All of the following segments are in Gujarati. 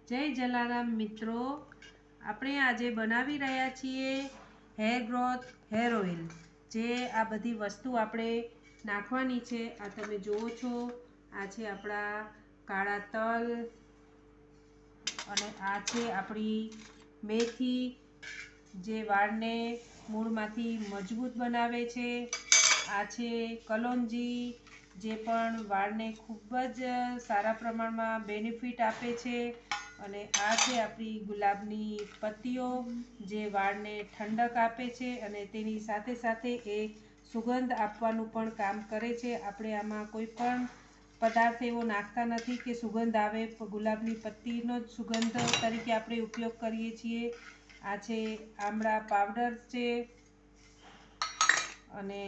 જય જલારામ મિત્રો, આપણે આજે બનાવી રહ્યા છીએ હેર ગ્રોથ હેર ઓઇલ। જે આ બધી વસ્તુ આપણે નાખવાની છે, આ તમે જુઓ છો, આ છે આપણા કાળા તલ અને આ છે આપણી મેથી, જે વાળને મૂળમાંથી મજબૂત બનાવે છે। આ છે કલોંજી, જે પણ વાળને ખૂબ જ સારા પ્રમાણમાં બેનિફિટ આપે છે। અને આ છે આપણી ગુલાબની પત્તીઓ, જે વાળને ઠંડક આપે છે અને તેની સાથે સાથે એ સુગંધ આપવાનું પણ કામ કરે છે। આપણે આમાં કોઈ પણ પદાર્થ એવો નાખતા નથી કે સુગંધ આવે, ગુલાબની પત્તીનો જ સુગંધ તરીકે આપણે ઉપયોગ કરીએ છીએ। આ છે આમળા પાવડર છે, અને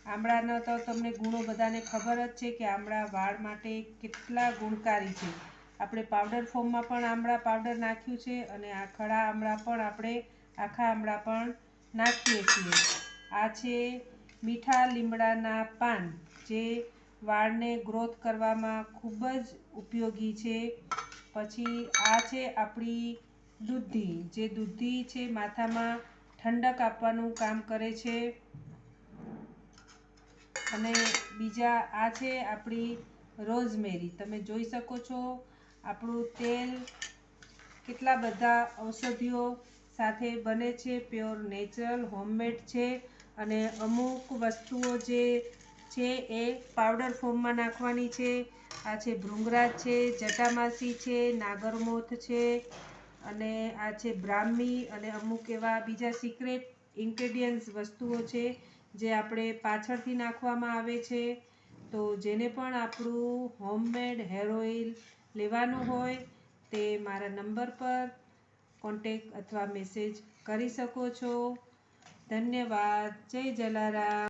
આમળાનો તો તમને ગુણો બધાને ખબર જ છે કે આમળા વાળ માટે કેટલા ગુણકારી છે। આપણે પાવડર ફોર્મમાં પણ આમળા પાવડર નાખ્યું છે, અને આ ખડા આમળા પણ આપણે આખા આમળા પણ નાખીએ છીએ। આ છે મીઠા લીમડાના પાન, જે વાળને ગ્રોથ કરવામાં ખૂબ જ ઉપયોગી છે। પછી આ છે આપણી દૂધી, જે દૂધી છે માથામાં ઠંડક આપવાનું કામ કરે છે। અને બીજા આ છે આપણી રોઝમેરી, તમે જોઈ શકો છો આપણું તેલ કેટલા બધા ઔષધિઓ સાથે બને છે, પ્યોર નેચરલ હોમમેડ છે। અને અમુક વસ્તુઓ જે છે એ પાવડર ફોર્મમાં નાખવાની છે। આ છે ભૃંગરાજ છે, જટામાસી છે, નાગરમોથ છે, અને આ છે બ્રાહ્મી, અને અમુક એવા બીજા સિક્રેટ ઇન્ગ્રેડિયન્ટ્સ વસ્તુઓ છે જે આપણે પાછળથી નાખવામાં આવે છે। તો જેને પણ આપણું હોમમેડ હેર ઓઇલ લેવાનું હોય તે મારા નંબર પર કોન્ટેક અથવા મેસેજ કરી શકો છો। ધન્યવાદ। જય જલારામ।